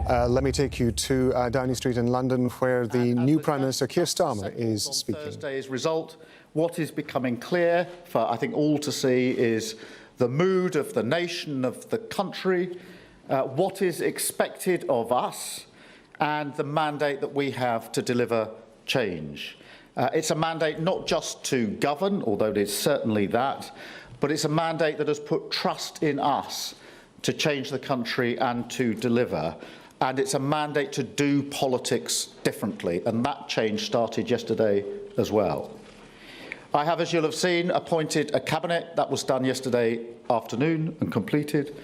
Let me take you to Downing Street in London, where the new Prime Minister Keir Starmer is speaking. Thursday's result, what is becoming clear for, I think, all to see is the mood of the nation, of the country, what is expected of us, and the mandate that we have to deliver change. It's a mandate not just to govern, although it is certainly that, but it's a mandate that has put trust in us to change the country and to deliver. And it's a mandate to do politics differently, and that change started yesterday as well. I have, as you'll have seen, appointed a cabinet. That was done yesterday afternoon and completed.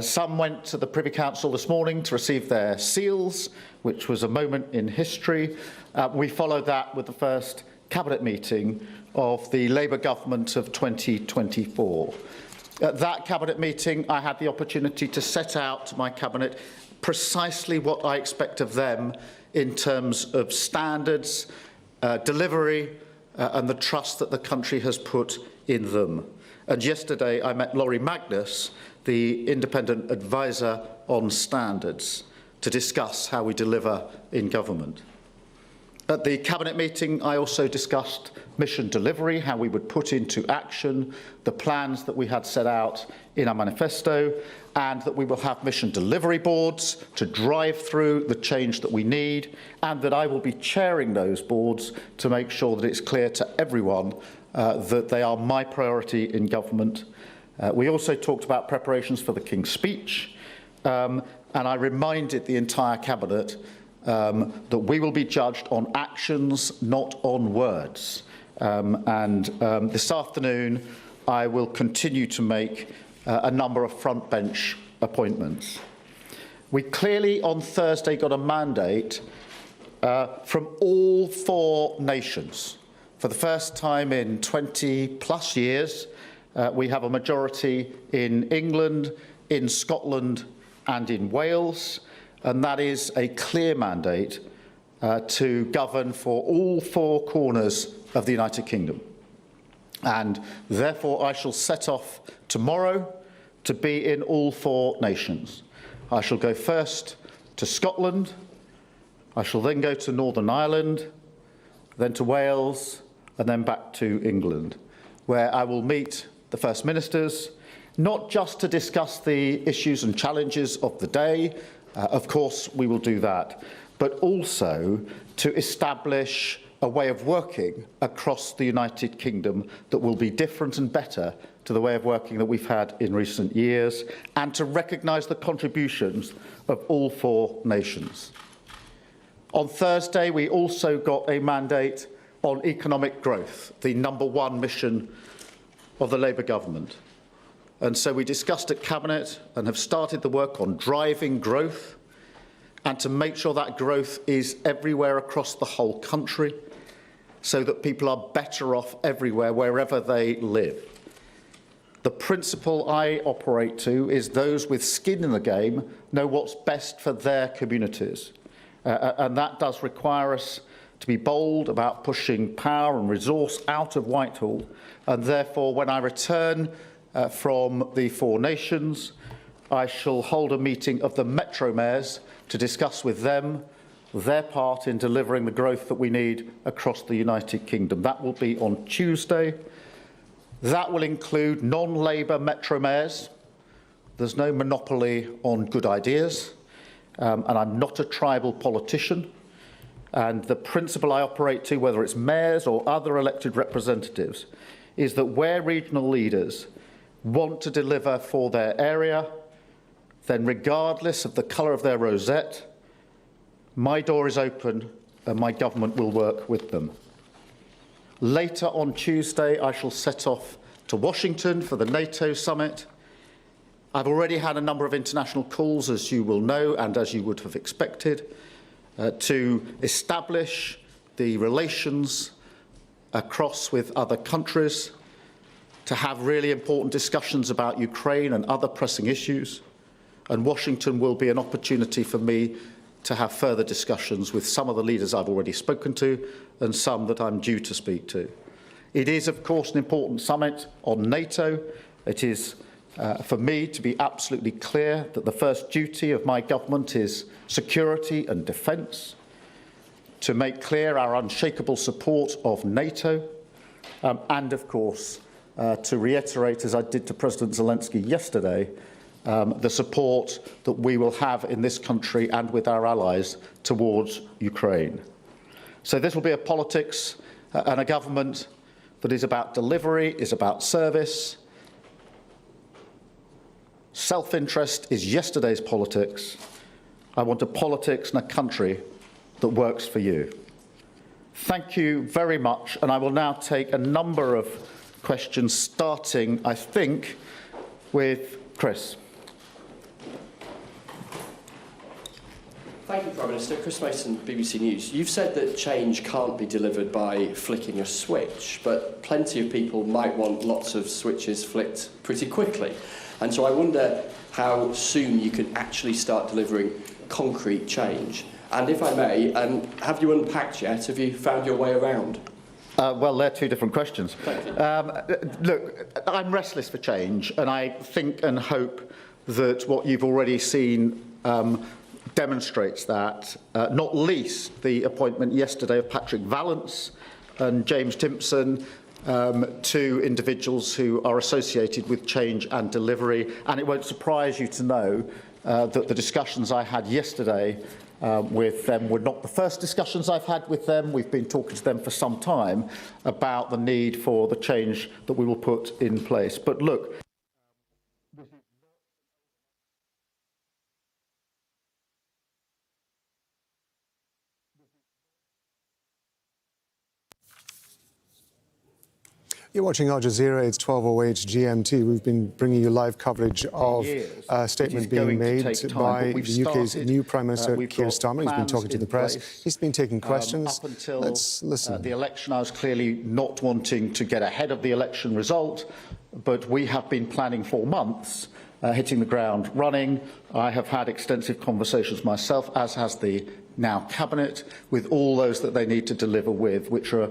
Some went to the Privy Council this morning to receive their seals, which was a moment in history. We followed that with the first cabinet meeting of the Labour government of 2024. At that cabinet meeting, I had the opportunity to set out to my cabinet precisely what I expect of them in terms of standards, delivery, and the trust that the country has put in them. And yesterday I met Laurie Magnus, the independent advisor on standards, to discuss how we deliver in government. At the cabinet meeting, I also discussed mission delivery, how we would put into action the plans that we had set out in our manifesto, and that we will have mission delivery boards to drive through the change that we need, and that I will be chairing those boards to make sure that it's clear to everyone that they are my priority in government. We also talked about preparations for the King's speech, and I reminded the entire cabinet that we will be judged on actions, not on words. This afternoon, I will continue to make a number of front bench appointments. We clearly on Thursday got a mandate from all 4 nations. For the first time in 20 plus years, we have a majority in England, in Scotland and in Wales, and that is a clear mandate to govern for all 4 corners of the United Kingdom. And therefore I shall set off tomorrow to be in all 4 nations. I shall go first to Scotland, I shall then go to Northern Ireland, then to Wales, and then back to England, where I will meet the First Ministers, not just to discuss the issues and challenges of the day, of course we will do that, but also to establish a way of working across the United Kingdom that will be different and better to the way of working that we've had in recent years, and to recognise the contributions of all 4 nations. On Thursday, we also got a mandate on economic growth, the #1 mission of the Labour government. And so we discussed at Cabinet and have started the work on driving growth and to make sure that growth is everywhere across the whole country so that people are better off everywhere, wherever they live. The principle I operate to is those with skin in the game know what's best for their communities. And that does require us to be bold about pushing power and resource out of Whitehall. And therefore, when I return from the 4 nations, I shall hold a meeting of the Metro Mayors to discuss with them their part in delivering the growth that we need across the United Kingdom. That will be on Tuesday. That will include non-Labour Metro Mayors. There's no monopoly on good ideas, and I'm not a tribal politician. And the principle I operate to, whether it's mayors or other elected representatives, is that where regional leaders want to deliver for their area, then regardless of the colour of their rosette, my door is open and my government will work with them. Later on Tuesday, I shall set off to Washington for the NATO summit. I've already had a number of international calls, as you will know, and as you would have expected, to establish the relations across with other countries, to have really important discussions about Ukraine and other pressing issues. And Washington will be an opportunity for me to have further discussions with some of the leaders I've already spoken to and some that I'm due to speak to. It is, of course, an important summit on NATO. It is for me to be absolutely clear that the first duty of my government is security and defence, to make clear our unshakable support of NATO, and of course to reiterate, as I did to President Zelensky yesterday, the support that we will have in this country and with our allies towards Ukraine. So this will be a politics and a government that is about delivery, is about service. Self-interest is yesterday's politics. I want a politics and a country that works for you. Thank you very much, and I will now take a number of questions, starting, I think, with Chris. Thank you, Prime Minister. Chris Mason, BBC News. You've said that change can't be delivered by flicking a switch, but plenty of people might want lots of switches flicked pretty quickly. And so I wonder how soon you could actually start delivering concrete change. And if I may, have you unpacked yet? Have you found your way around? Well, they're two different questions. Thank you. Look, I'm restless for change, and I think and hope that what you've already seen demonstrates that, not least the appointment yesterday of Patrick Vallance and James Timpson, two individuals who are associated with change and delivery. And it won't surprise you to know that the discussions I had yesterday with them were not the first discussions I've had with them. We've been talking to them for some time about the need for the change that we will put in place. But look, You're watching Al Jazeera. It's 12:08 GMT. We've been bringing you live coverage of a statement being made by the UK's new Prime Minister Keir Starmer. He's been talking to the press. He's been taking questions. Up until Let's listen. The election, I was clearly not wanting to get ahead of the election result, but we have been planning for months, hitting the ground running. I have had extensive conversations myself, as has the now Cabinet, with all those that they need to deliver with, which are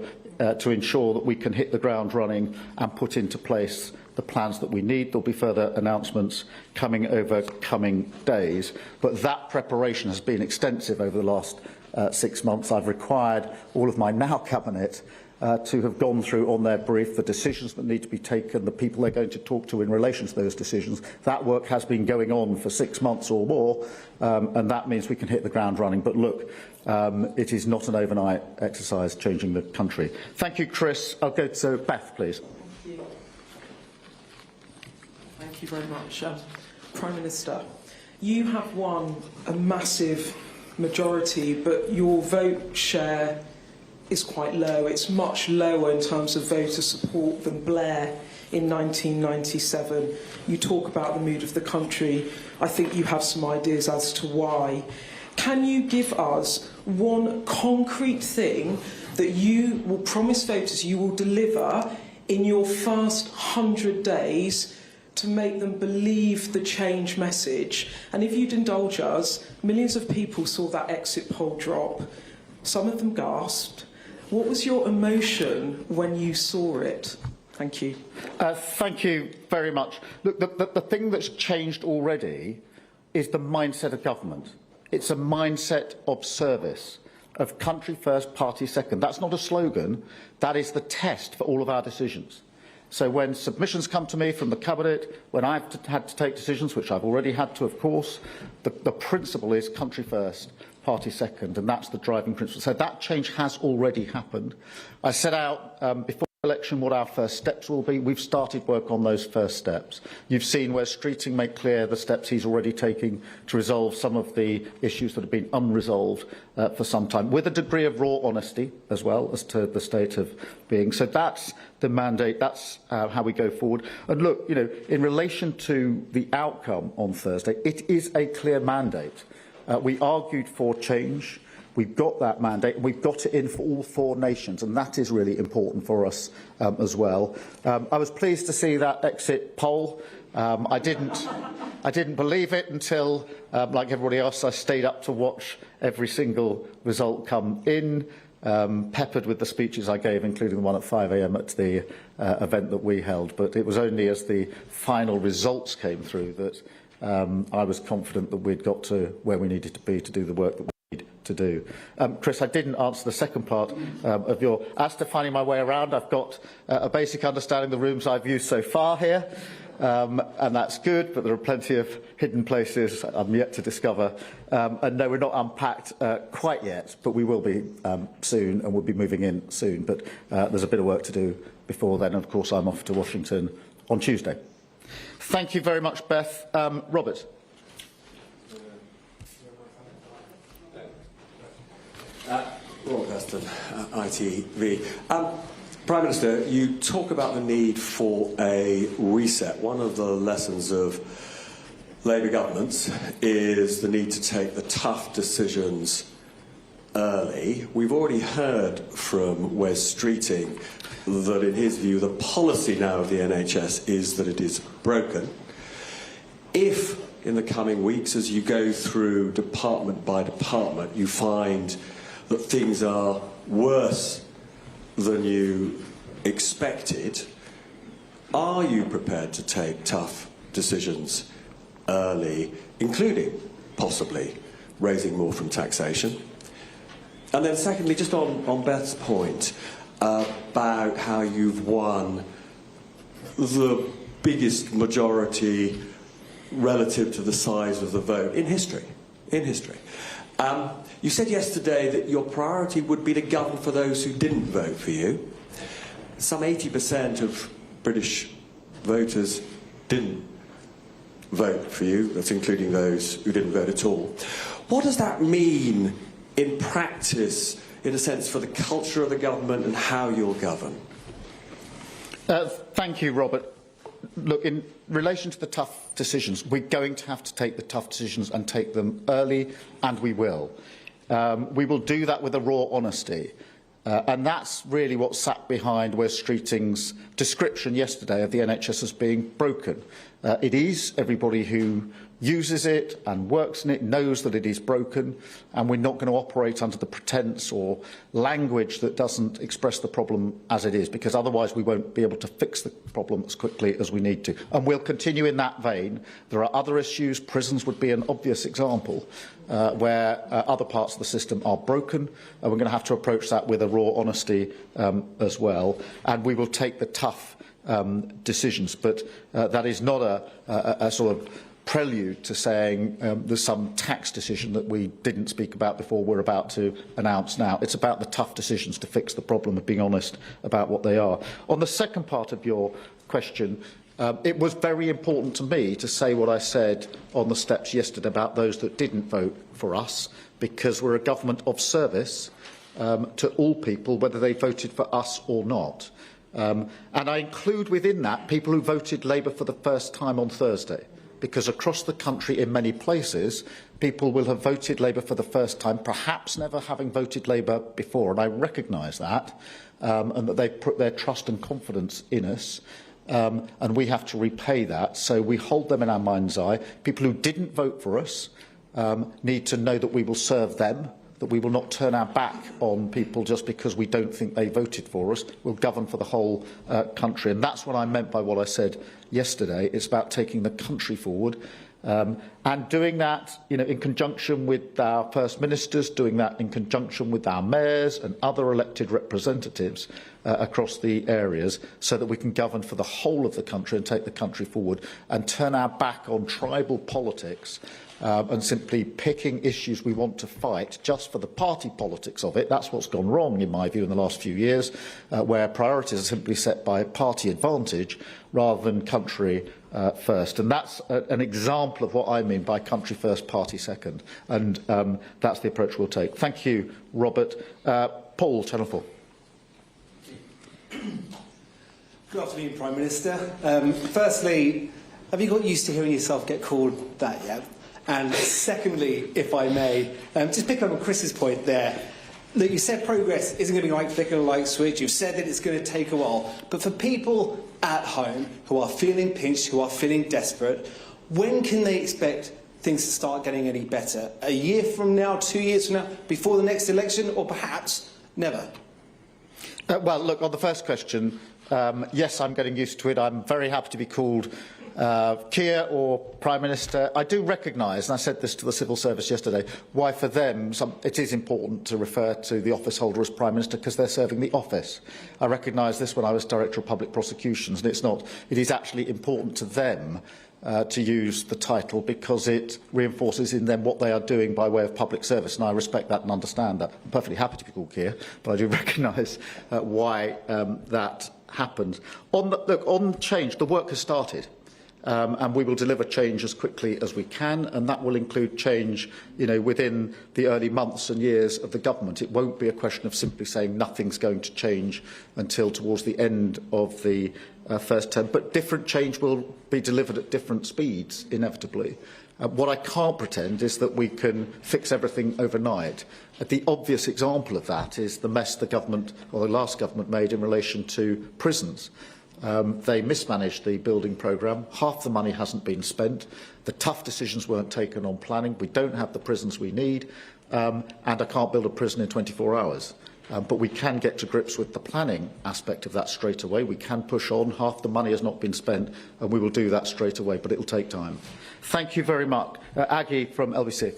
to ensure that we can hit the ground running and put into place the plans that we need. There'll be further announcements coming over coming days. But that preparation has been extensive over the last 6 months. I've required all of my now Cabinet to have gone through on their brief the decisions that need to be taken, the people they're going to talk to in relation to those decisions. That work has been going on for 6 months or more, and that means we can hit the ground running. But look, it is not an overnight exercise changing the country. Thank you, Chris. I'll go to Beth, please. Thank you. Thank you very much. Prime Minister, you have won a massive majority, but your vote share is quite low. It's much lower in terms of voter support than Blair in 1997. You talk about the mood of the country. I think you have some ideas as to why. Can you give us one concrete thing that you will promise voters you will deliver in your first 100 days to make them believe the change message? And if you'd indulge us, millions of people saw that exit poll drop. Some of them gasped. What was your emotion when you saw it? Thank you. Thank you very much. Look, the thing that's changed already is the mindset of government. It's a mindset of service, of country first, party second. That's not a slogan. That is the test for all of our decisions. So when submissions come to me from the Cabinet, when I've had to take decisions, which I've already had to, of course, the principle is country first, party second, and that's the driving principle. So that change has already happened. I set out before the election what our first steps will be. We've started work on those first steps. You've seen where Streeting made clear the steps he's already taking to resolve some of the issues that have been unresolved for some time, with a degree of raw honesty as well as to the state of being. So that's the mandate. That's how we go forward. And look, you know, in relation to the outcome on Thursday, it is a clear mandate. We argued for change. We've got that mandate, and we've got it in for all 4 nations, and that is really important for us as well. I was pleased to see that exit poll. I didn't believe it until, like everybody else, I stayed up to watch every single result come in. peppered with the speeches I gave, including the one at 5 a.m. at the event that we held. But it was only as the final results came through that I was confident that we'd got to where we needed to be to do the work that we need to do. Chris, I didn't answer the second part of your... As to finding my way around, I've got a basic understanding of the rooms I've used so far here. And that's good, but there are plenty of hidden places I'm yet to discover. And no, we're not unpacked quite yet, but we will be soon, and we'll be moving in soon. But there's a bit of work to do before then. And of course, I'm off to Washington on Tuesday. Thank you very much, Beth. Robert. Robert Heston, ITV. Prime Minister, you talk about the need for a reset. One of the lessons of Labour governments is the need to take the tough decisions early. We've already heard from Wes Streeting that, in his view, the policy now of the NHS is that it is broken. If, in the coming weeks, as you go through department by department, you find that things are worse than you expected, are you prepared to take tough decisions early, including possibly raising more from taxation? And then secondly, just on Beth's point about how you've won the biggest majority relative to the size of the vote in history. You said yesterday that your priority would be to govern for those who didn't vote for you. Some 80% of British voters didn't vote for you. That's including those who didn't vote at all. What does that mean in practice, in a sense, for the culture of the government and how you'll govern? Thank you, Robert. Look, in relation to the tough decisions, we're going to have to take the tough decisions and take them early, and we will. We will do that with a raw honesty. And that's really what sat behind Wes Streeting's description yesterday of the NHS as being broken. It is. Everybody who uses it and works in it knows that it is broken, and we're not going to operate under the pretence or language that doesn't express the problem as it is, because otherwise we won't be able to fix the problem as quickly as we need to. And we'll continue in that vein. There are other issues. Prisons would be an obvious example where other parts of the system are broken, and we're going to have to approach that with a raw honesty as well. And we will take the tough decisions, but that is not a sort of prelude to saying there's some tax decision that we didn't speak about before we're about to announce now. It's about the tough decisions to fix the problem of being honest about what they are. On the second part of your question, it was very important to me to say what I said on the steps yesterday about those that didn't vote for us, because we're a government of service to all people, whether they voted for us or not. And I include within that people who voted Labour for the first time on Thursday, because across the country in many places people will have voted Labour for the first time, perhaps never having voted Labour before, and I recognise that, and that they've put their trust and confidence in us, and we have to repay that, so we hold them in our mind's eye. People who didn't vote for us need to know that we will serve them, that we will not turn our back on people just because we don't think they voted for us. We'll govern for the whole country. And that's what I meant by what I said yesterday. It's about taking the country forward and doing that, in conjunction with our First Ministers, doing that in conjunction with our mayors and other elected representatives across the areas, so that we can govern for the whole of the country and take the country forward and turn our back on tribal politics and simply picking issues we want to fight just for the party politics of it. That's what's gone wrong, in my view, in the last few years, where priorities are simply set by party advantage rather than country first. And that's an example of what I mean by country first, party second. And that's the approach we'll take. Thank you, Robert. Paul, Channel 4. Good afternoon, Prime Minister. Firstly, have you got used to hearing yourself get called that yet? And secondly, if I may, just pick up on Chris's point there. Look, you said progress isn't going to be like flick of a light switch. You've said that it's going to take a while. But for people at home who are feeling pinched, who are feeling desperate, when can they expect things to start getting any better? A year from now, 2 years from now, before the next election, or perhaps Never. Well, look, on the first question, yes, I'm getting used to it. I'm very happy to be called Keir or Prime Minister. I do recognise, and I said this to the civil service yesterday, why for them it is important to refer to the office holder as Prime Minister, because they're serving the office. I recognised this when I was Director of Public Prosecutions, and it is actually important to them to use the title because it reinforces in them what they are doing by way of public service, and I respect that and understand that. I'm perfectly happy to be called Keir, but I do recognise why that happened. On change, the work has started. And we will deliver change as quickly as we can, and that will include change, within the early months and years of the government. It won't be a question of simply saying nothing's going to change until towards the end of the first term, but different change will be delivered at different speeds, inevitably. What I can't pretend is that we can fix everything overnight. The obvious example of that is the mess the government, or the last government, made in relation to prisons. They mismanaged the building programme. Half the money hasn't been spent. The tough decisions weren't taken on planning. We don't have the prisons we need. And I can't build a prison in 24 hours. But we can get to grips with the planning aspect of that straight away. We can push on. Half the money has not been spent, and we will do that straight away, but it will take time. Thank you very much. Aggie from LBC.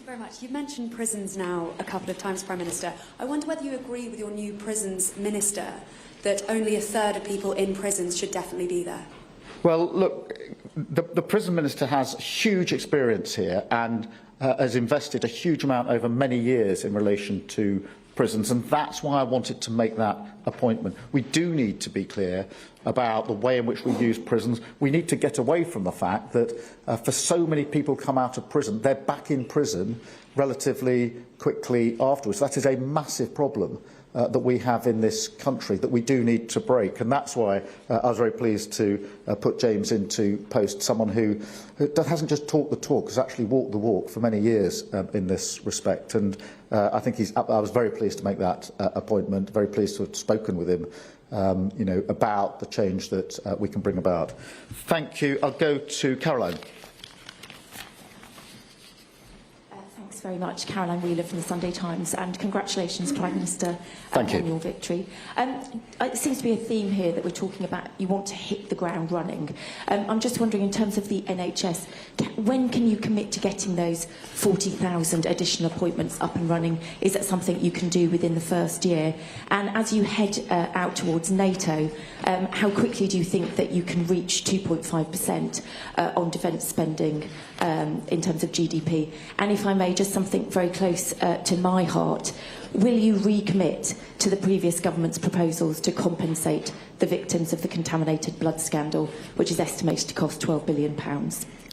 Very much. You've mentioned prisons now a couple of times, Prime Minister. I wonder whether you agree with your new prisons minister that only a third of people in prisons should definitely be there. Well, look, the prison minister has huge experience here and has invested a huge amount over many years in relation to prisons, and that's why I wanted to make that appointment. We do need to be clear about the way in which we use prisons. We need to get away from the fact that for so many people come out of prison, they're back in prison relatively quickly afterwards. That is a massive problem that we have in this country that we do need to break, and that's why I was very pleased to put James into post, someone who hasn't just talked the talk, has actually walked the walk for many years in this respect, and I think I was very pleased to make that appointment, very pleased to have spoken with him about the change that we can bring about. Thank you. I'll go to Caroline. Thanks very much. Caroline Wheeler from the Sunday Times, and congratulations, Prime Minister, on your victory. It seems to be a theme here that we're talking about you want to hit the ground running. I'm just wondering, in terms of the NHS, when can you commit to getting those 40,000 additional appointments up and running? Is that something you can do within the first year? And as you head out towards NATO, how quickly do you think that you can reach 2.5% on defence spending in terms of GDP? And if I may, just something very close to my heart, will you recommit to the previous government's proposals to compensate the victims of the contaminated blood scandal, which is estimated to cost £12 billion?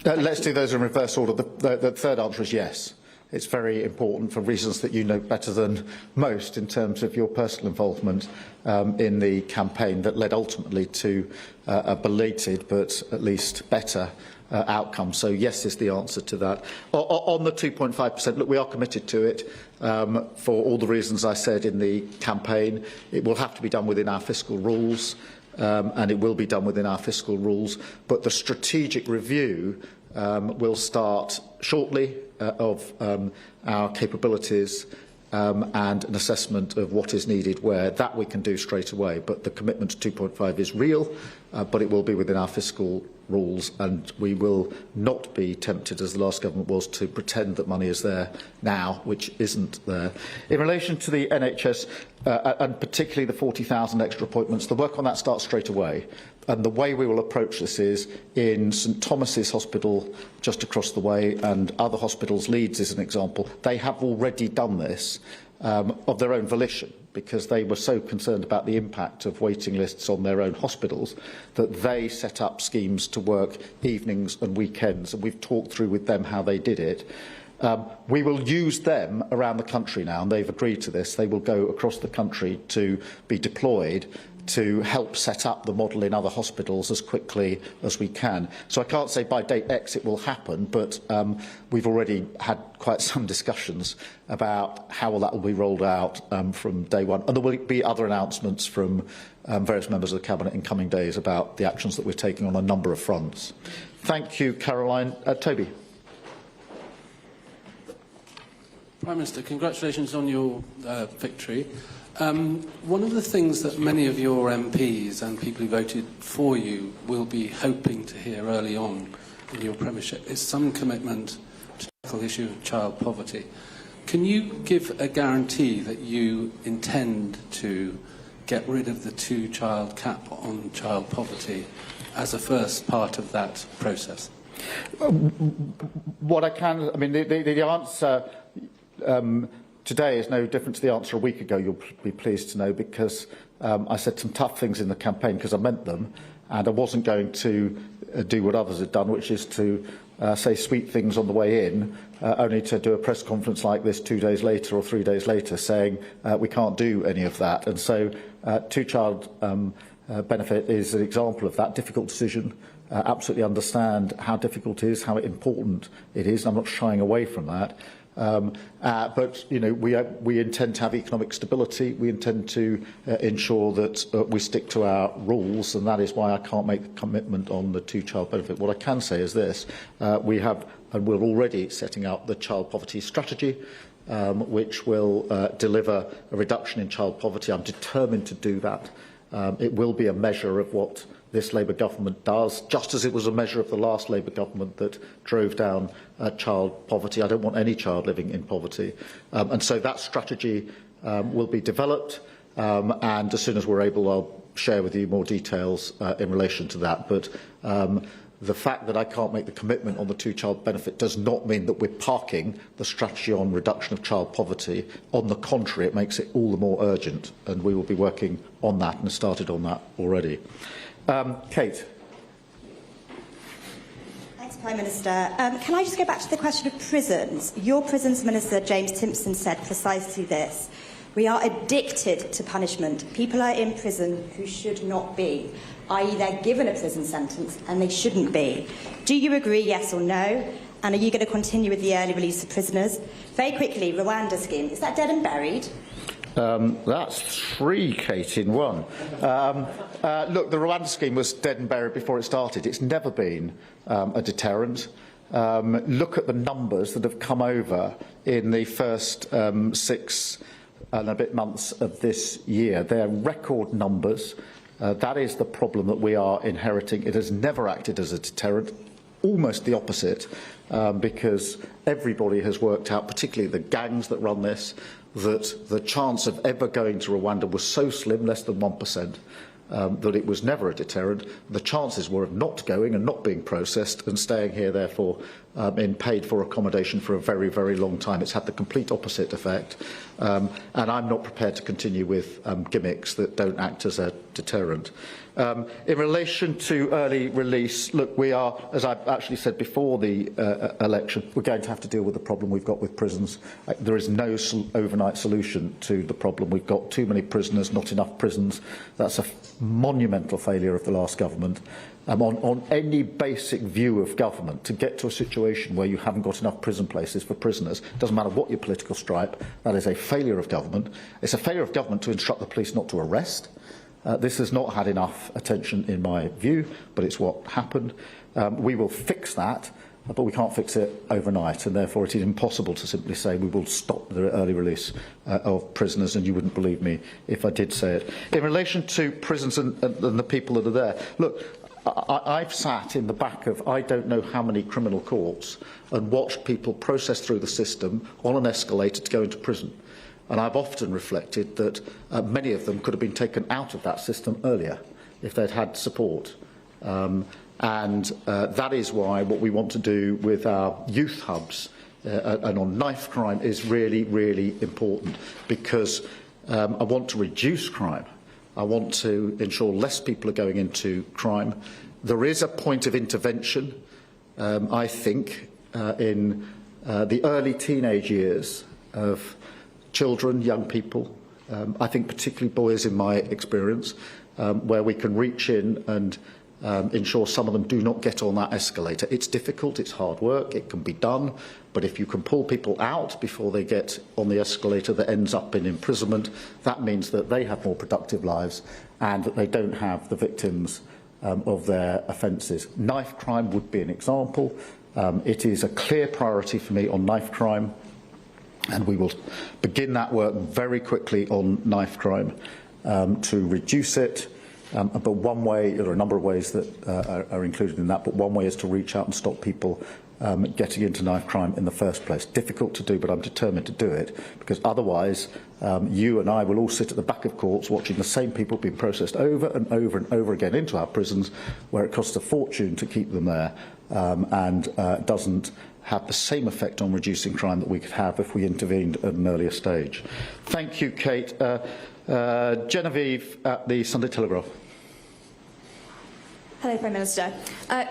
Let's do those in reverse order. The third answer is yes. It's very important for reasons that you know better than most in terms of your personal involvement in the campaign that led ultimately to a belated but at least better outcome. So yes is the answer to that. On the 2.5%, look, we are committed to it for all the reasons I said in the campaign. It will have to be done within our fiscal rules, and it will be done within our fiscal rules. But the strategic review will start shortly of our capabilities and an assessment of what is needed where. That we can do straight away, but the commitment to 2.5 is real, but it will be within our fiscal rules, and we will not be tempted, as the last government was, to pretend that money is there now, which isn't there. In relation to the NHS, and particularly the 40,000 extra appointments, the work on that starts straight away. And the way we will approach this is in St Thomas's Hospital just across the way, and other hospitals, Leeds is an example, they have already done this of their own volition, because they were so concerned about the impact of waiting lists on their own hospitals that they set up schemes to work evenings and weekends, and we've talked through with them how they did it. We will use them around the country now, and they've agreed to this. They will go across the country to be deployed to help set up the model in other hospitals as quickly as we can. So I can't say by date X it will happen, but we've already had quite some discussions about how that will be rolled out from day one. And there will be other announcements from various members of the Cabinet in coming days about the actions that we're taking on a number of fronts. Thank you, Caroline. Toby. Prime Minister, congratulations on your victory. One of the things that many of your MPs and people who voted for you will be hoping to hear early on in your premiership is some commitment to tackle the issue of child poverty. Can you give a guarantee that you intend to get rid of the two-child cap on child poverty as a first part of that process? What I can, I mean, the answer today is no different to the answer a week ago, you'll be pleased to know, because I said some tough things in the campaign because I meant them, and I wasn't going to do what others had done, which is to say sweet things on the way in, only to do a press conference like this 2 days later or 3 days later saying we can't do any of that. And so two-child benefit is an example of that difficult decision. Absolutely understand how difficult it is, how important it is. I'm not shying away from that. But you know, we intend to have economic stability. We intend to ensure that we stick to our rules, and that is why I can't make the commitment on the two-child benefit. What I can say is this: we have, and we're already setting out the child poverty strategy, which will deliver a reduction in child poverty. I'm determined to do that. It will be a measure of what this Labour government does, just as it was a measure of the last Labour government that drove down child poverty. I don't want any child living in poverty. And so that strategy will be developed, and as soon as we're able, I'll share with you more details in relation to that. But the fact that I can't make the commitment on the two-child benefit does not mean that we're parking the strategy on reduction of child poverty. On the contrary, it makes it all the more urgent, and we will be working on that and have started on that already. Kate. Thanks, Prime Minister. Can I just go back to the question of prisons? Your Prisons Minister, James Timpson, said precisely this: we are addicted to punishment. People are in prison who should not be, i.e. they're given a prison sentence and they shouldn't be. Do you agree, yes or no? And are you going to continue with the early release of prisoners? Very quickly, Rwanda scheme, is that dead and buried? That's three, Kate, in one. Look, the Rwanda scheme was dead and buried before it started. It's never been a deterrent. Look at the numbers that have come over in the first 6 and a bit months of this year. They're record numbers. That is the problem that we are inheriting. It has never acted as a deterrent, almost the opposite, because everybody has worked out, particularly the gangs that run this, that the chance of ever going to Rwanda was so slim, less than 1%, that it was never a deterrent. The chances were of not going and not being processed and staying here, therefore, in paid-for accommodation for a very, very long time. It's had the complete opposite effect. And I'm not prepared to continue with gimmicks that don't act as a deterrent. In relation to early release, look, we are, as I actually said before the election, we're going to have to deal with the problem we've got with prisons. There is no overnight solution to the problem. We've got too many prisoners, not enough prisons. That's a monumental failure of the last government. On any basic view of government, to get to a situation where you haven't got enough prison places for prisoners, doesn't matter what your political stripe, that is a failure of government. It's a failure of government to instruct the police not to arrest. This has not had enough attention in my view, but it's what happened. We will fix that, but we can't fix it overnight, and therefore it is impossible to simply say we will stop the early release of prisoners, and you wouldn't believe me if I did say it. In relation to prisons and the people that are there, look, I've sat in the back of I don't know how many criminal courts and watched people processed through the system on an escalator to go into prison. And I've often reflected that many of them could have been taken out of that system earlier if they'd had support. And that is why what we want to do with our youth hubs and on knife crime is really, really important, because I want to reduce crime. I want to ensure less people are going into crime. There is a point of intervention, I think, in the early teenage years of children, young people, I think particularly boys in my experience, where we can reach in and ensure some of them do not get on that escalator. It's difficult, it's hard work, it can be done, but if you can pull people out before they get on the escalator that ends up in imprisonment, that means that they have more productive lives and that they don't have the victims of their offences. Knife crime would be an example. It is a clear priority for me on knife crime. And we will begin that work very quickly on knife crime to reduce it. But one way, there are a number of ways that are included in that, but one way is to reach out and stop people getting into knife crime in the first place. Difficult to do, but I'm determined to do it, because otherwise you and I will all sit at the back of courts watching the same people being processed over and over and over again into our prisons, where it costs a fortune to keep them there and doesn't have the same effect on reducing crime that we could have if we intervened at an earlier stage. Thank you, Kate. Genevieve at the Sunday Telegraph. Hello, Prime Minister.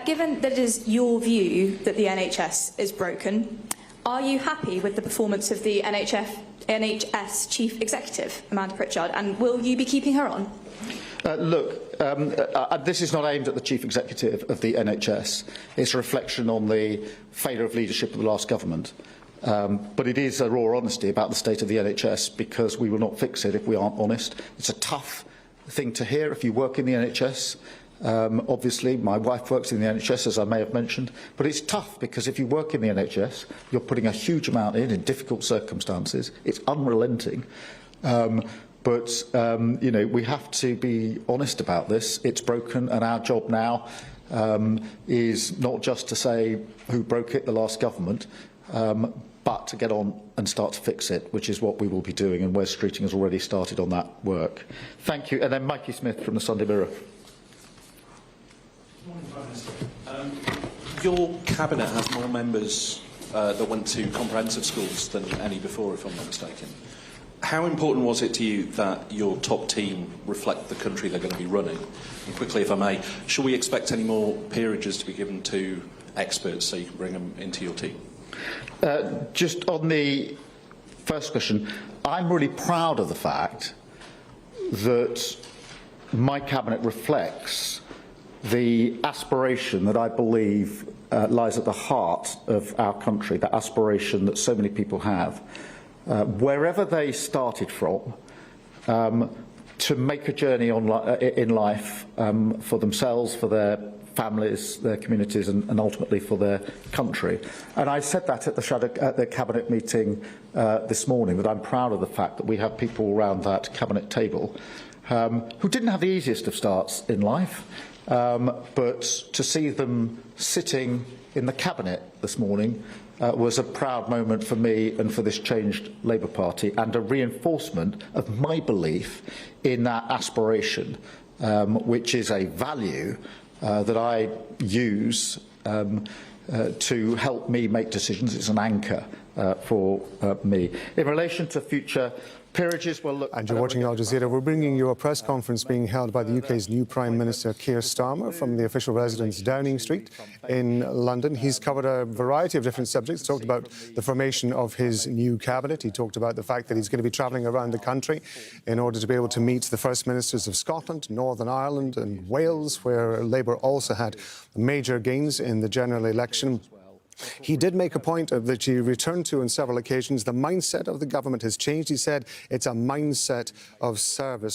Given that it is your view that the NHS is broken, are you happy with the performance of the NHS Chief Executive, Amanda Pritchard, and will you be keeping her on? This is not aimed at the Chief Executive of the NHS. It's a reflection on the failure of leadership of the last government. But it is a raw honesty about the state of the NHS, because we will not fix it if we aren't honest. It's a tough thing to hear if you work in the NHS. Obviously, my wife works in the NHS, as I may have mentioned, but it's tough because if you work in the NHS, you're putting a huge amount in difficult circumstances. It's unrelenting. But you know, we have to be honest about this. It's broken, and our job now is not just to say who broke it, the last government, but to get on and start to fix it, which is what we will be doing, and Wes Streeting has already started on that work. Thank you. And then Mikey Smith from the Sunday Mirror. Your cabinet has more members that went to comprehensive schools than any before, if I'm not mistaken. How important was it to you that your top team reflect the country they're going to be running? And quickly, if I may, shall we expect any more peerages to be given to experts so you can bring them into your team? Just on the first question, I'm really proud of the fact that my cabinet reflects the aspiration that I believe lies at the heart of our country, the aspiration that so many people have, wherever they started from, to make a journey in life for themselves, for their families, their communities, and ultimately for their country. And I said that at the cabinet meeting this morning, that I'm proud of the fact that we have people around that cabinet table who didn't have the easiest of starts in life. But to see them sitting in the cabinet this morning was a proud moment for me and for this changed Labour Party, and a reinforcement of my belief in that aspiration, which is a value that I use to help me make decisions. It's an anchor for me. In relation to future peerages, well, look... And you're watching Al Jazeera. We're bringing you a press conference being held by the UK's new Prime Minister Keir Starmer from the official residence Downing Street in London. He's covered a variety of different subjects, talked about the formation of his new cabinet. He talked about the fact that he's going to be travelling around the country in order to be able to meet the First Ministers of Scotland, Northern Ireland and Wales, where Labour also had major gains in the general election. He did make a point that he returned to on several occasions. The mindset of the government has changed. He said it's a mindset of service.